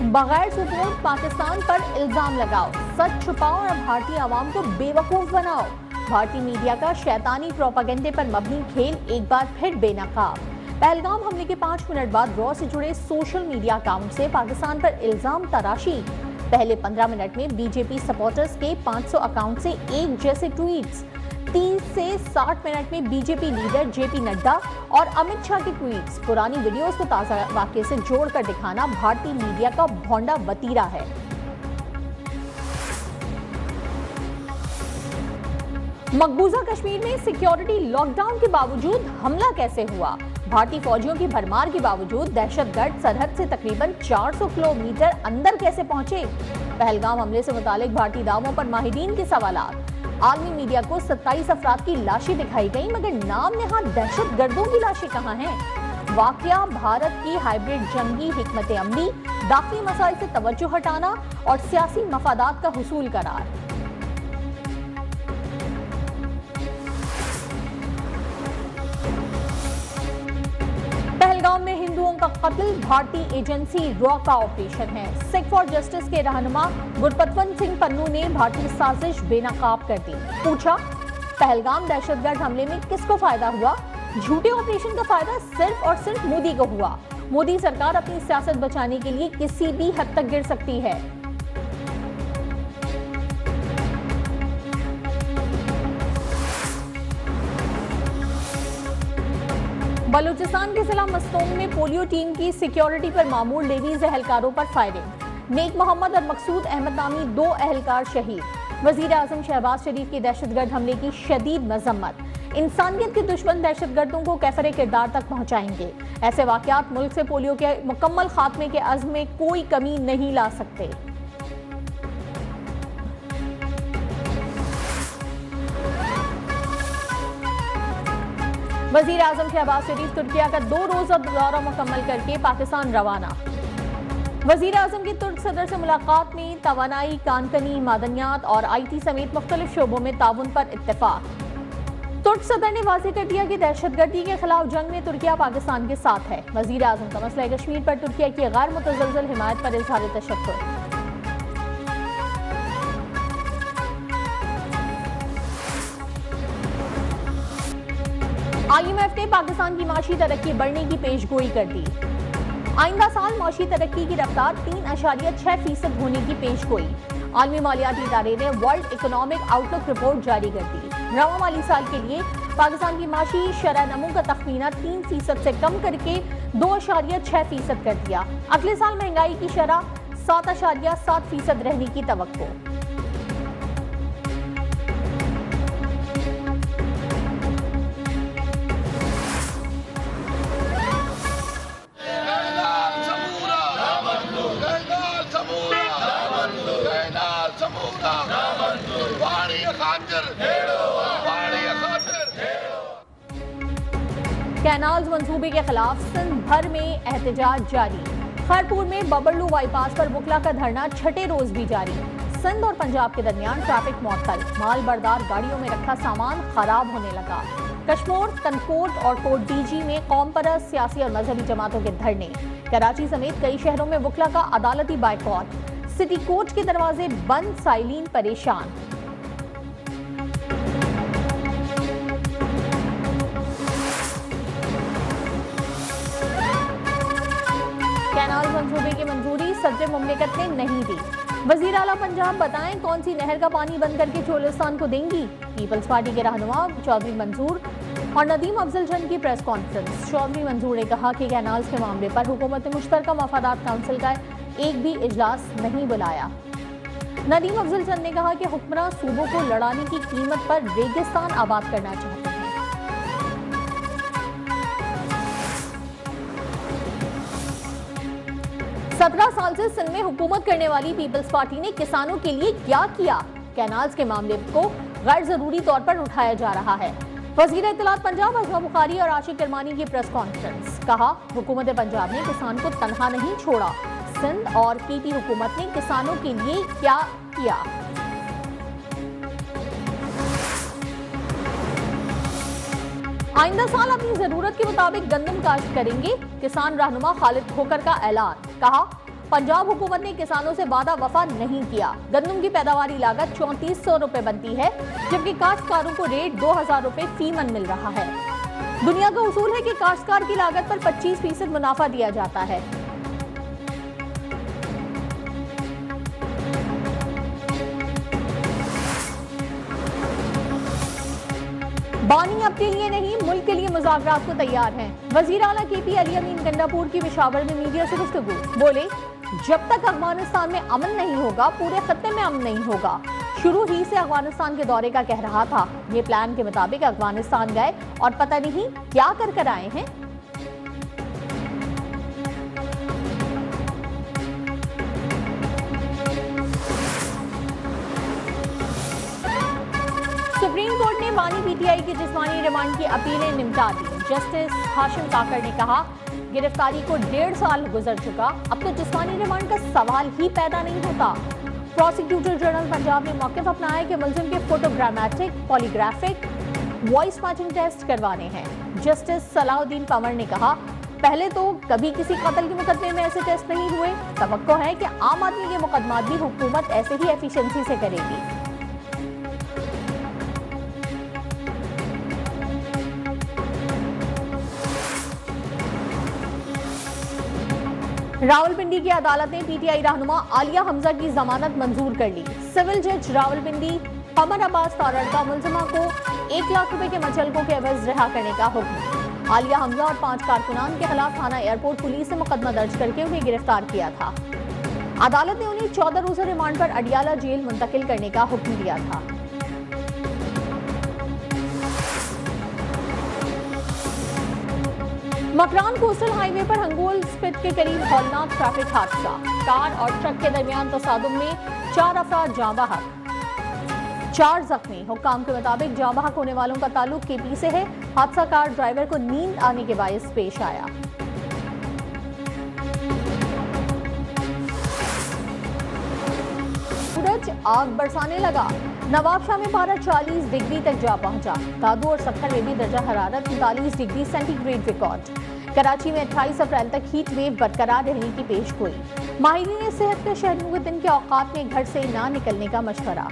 बगैर सबूत पाकिस्तान पर इल्जाम लगाओ, सच छुपाओ और भारतीय आवाम को बेवकूफ बनाओ। भारतीय मीडिया का शैतानी प्रोपेगेंडे पर मबनी खेल एक बार फिर बेनकाब। पहलगाम हमले के 5 मिनट बाद रॉ से जुड़े सोशल मीडिया अकाउंट से पाकिस्तान पर इल्जाम तराशी। पहले 15 मिनट में बीजेपी सपोर्टर्स के 500 अकाउंट से एक जैसे ट्वीट्स। 30 से 60 मिनट में बीजेपी लीडर जेपी नड्डा और अमित शाह के ट्वीट्स। पुरानी वीडियोस को ताजा वाकये से जोड़कर दिखाना भारतीय मीडिया का भौंडा वतीरा है। मकबूजा कश्मीर में सिक्योरिटी लॉकडाउन के बावजूद हमला कैसे हुआ? भारतीय फौजियों की भरमार के बावजूद दहशतगर्द सरहद से तकरीबन 400 किलोमीटर अंदर कैसे पहुंचे? पहलगाम हमले से मुतालिक भारतीय दावों पर माहिरीन के सवालात। आलमी मीडिया को 27 अफराद की लाशें दिखाई गई, मगर नाम नहाद दहशतगर्दों की लाशें कहां हैं? वाकया भारत की हाइब्रिड जंगी हिकमत अमली, दाखिली मसाइल से तवज्जो हटाना और सियासी मफादात का हुसूल करार। पहलगाम में हिंदुओं का कत्ल भारतीय एजेंसी रॉ का ऑपरेशन है। सिख फॉर जस्टिस के रहनुमा गुरपतवंत सिंह पन्नू ने भारतीय साजिश बेनकाब कर दी। पूछा, पहलगाम दहशतगर्द हमले में किसको फायदा हुआ? झूठे ऑपरेशन का फायदा सिर्फ और सिर्फ मोदी को हुआ। मोदी सरकार अपनी सियासत बचाने के लिए किसी भी हद तक गिर सकती है। बलूचिस्तान के जिला मस्तोंग में पोलियो टीम की सिक्योरिटी पर मामूल लेडीज एहलकारों पर फायरिंग। नेक मोहम्मद और मकसूद अहमद नामी 2 एहलकार शहीद। वजीर आजम शहबाज शरीफ की दहशतगर्द हमले की शदीद मजम्मत। इंसानियत के दुश्मन दहशतगर्दों को कैफरे किरदार तक पहुंचाएंगे। ऐसे वाकयात मुल्क से पोलियो के मुकम्मल खात्मे के अज़्म में कोई कमी नहीं ला सकते। वजीर आजम शहबाज शरीफ तुर्किया का 2 रोजा दौरा मुकम्मल करके पाकिस्तान रवाना। वजीर आजम की तुर्क सदर से मुलाकात में तवानाई, कानकनी, मादनियात और IT समेत मुख्तलिफ शोबों में ताउन पर इत्तेफाक। तुर्क सदर ने वाज़ेह कर दिया कि दहशतगर्दी के खिलाफ जंग में तुर्किया पाकिस्तान के साथ है। वजीर आजम का मसला कश्मीर पर तुर्किया की गैर मुतज़लज़ल हिमायत पर इज़हार तशक्कुर। IMF ने पाकिस्तान की माशी तरक्की बढ़ने की पेशगोई कर दी। आइंदा साल माशी तरक्की की रफ्तार 3.6% होने की पेशगोई। आलमी मालियाती इदारे ने वर्ल्ड इकोनॉमिक आउटलुक रिपोर्ट जारी कर दी। रवा माली साल के लिए पाकिस्तान की माशी शरह नमू का तखमीना 3% से कम करके 2.6% कर दिया। अगले साल महंगाई की शरह 7.7% रहने की तवक्को। कैनाल्स मंसूबे के खिलाफ सिंध भर में एहतजाज जारी। खैरपुर में बबरलू बाईपास पर वकला का धरना 6ठे रोज भी जारी। सिंध और पंजाब के दरमियान ट्रैफिक मअतल। माल बरदार गाड़ियों में रखा सामान खराब होने लगा। कश्मीर, कनकोट और कोट डीजी में कौम परस्त सियासी और मजहबी जमातों के धरने। कराची समेत कई शहरों में वकला का अदालती बायकॉट। सिटी कोर्ट के दरवाजे बंद, साइलिन परेशान। कैनाल मंसूबे की मंजूरी सदर मुमलिकत ने नहीं दी। वजीर आला पंजाब बताएं कौन सी नहर का पानी बंद करके चोलिस्तान को देंगी? पीपल्स पार्टी के रहनुमा चौधरी मंजूर और नदीम अफजल चंद की प्रेस कॉन्फ्रेंस। चौधरी मंजूर ने कहा कि कैनाल्स के मामले पर हुकूमत ने मुश्तरका मफादात काउंसिल का एक भी इजलास नहीं बुलाया। नदीम अफजल चंद ने कहा कि हुक्मरान सूबों को लड़ाने की कीमत पर रेगिस्तान आबाद करना चाहते हैं। 17 साल से सिंध में हुकूमत करने वाली पीपल्स पार्टी ने किसानों के लिए क्या किया? कैनाल्स के मामले को गैर जरूरी तौर पर उठाया जा रहा है। वजीर इत्तलात पंजाब अजमा बुखारी और आशिक किरमानी की प्रेस कॉन्फ्रेंस। कहा, हुकूमत पंजाब ने किसान को तनहा नहीं छोड़ा। सिंध और पीपी हुकूमत ने किसानों के लिए क्या किया? आइंदा साल अपनी जरूरत के मुताबिक गंदम काश्त करेंगे। किसान रहनुमा खालिद खोकर का ऐलान। कहा, पंजाब हुकूमत ने किसानों से वादा वफा नहीं किया। गंदम की पैदावारी लागत 3400 रुपए बनती है, जबकि काश्तकारों को रेट 2000 रुपए फी मन मिल रहा है। दुनिया का उसूल है कि काश्तकार की लागत पर 25% मुनाफा दिया जाता है। बानी अपने लिए नहीं, मुल्क के लिए मुज़ाकरात को तैयार हैं। वज़ीर आला KP अली अमीन गंडापुर की पेशावर में मीडिया से गुफ्तगू। बोले, जब तक अफगानिस्तान में अमन नहीं होगा, पूरे खत्ते में अमन नहीं होगा। शुरू ही से अफगानिस्तान के दौरे का कह रहा था। ये प्लान के मुताबिक अफगानिस्तान गए और पता नहीं क्या कर आए हैं। सुप्रीम कोर्ट ने बानी PTI की जिस्मानी रिमांड की अपीलें निपटा दी। जस्टिस हाशिम काकर ने कहा, गिरफ्तारी को 1.5 साल गुजर चुका, अब तो जिस्मानी रिमांड का सवाल ही पैदा नहीं होता। प्रोसिक्यूटर जनरल पंजाब ने मौक़िफ़ अपनाया कि मुल्ज़िम के photogrammetric, polygraphic, voice matching test करवाने हैं। जस्टिस सलाउद्दीन पंवर ने कहा, पहले तो कभी किसी कत्ल के मुकदमे में ऐसे टेस्ट नहीं हुए। तवक्को है कि आम आदमी के मुकदमात भी हुकूमत ऐसे ही एफिशिएंसी से करेगी। रावलपिंडी की अदालत ने PTI रहनुमा आलिया हमजा की जमानत मंजूर कर ली। सिविल जज रावलपिंडी कमर अब्बास तारड़ का मुल्जिमा को 1 लाख रुपए के मचलकों के एवज रिहा करने का हुक्म। आलिया हमजा और 5 कारकुनान के खिलाफ थाना एयरपोर्ट पुलिस ने मुकदमा दर्ज करके उन्हें गिरफ्तार किया था। अदालत ने उन्हें 14 रोजा रिमांड पर अडियाला जेल मुंतकिल करने का हुक्म दिया था। मकरान कोस्टल हाईवे पर हंगोल स्पिट के करीब हौलनाक ट्रैफिक हादसा। कार और ट्रक के दरमियान तसादुम में 4 अफराद जाँ बहक, 4 जख्मी। हुक्काम के मुताबिक जाँ बहक होने वालों का ताल्लुक KP से है। हादसा कार ड्राइवर को नींद आने के बायस पेश आया। सूरज आग बरसाने लगा। नवाबशाह में पारा 40 डिग्री तक जा पहुंचा। दादू और सक्खर में भी दर्जा हरारत 39 डिग्री सेंटीग्रेड रिकॉर्ड। कराची में 28 अप्रैल तक हीट वेव बरकरार रहने की पेशगोई। माहिरीन सेहत के शहरियों को दिन के औकात में घर से ना निकलने का मशवरा।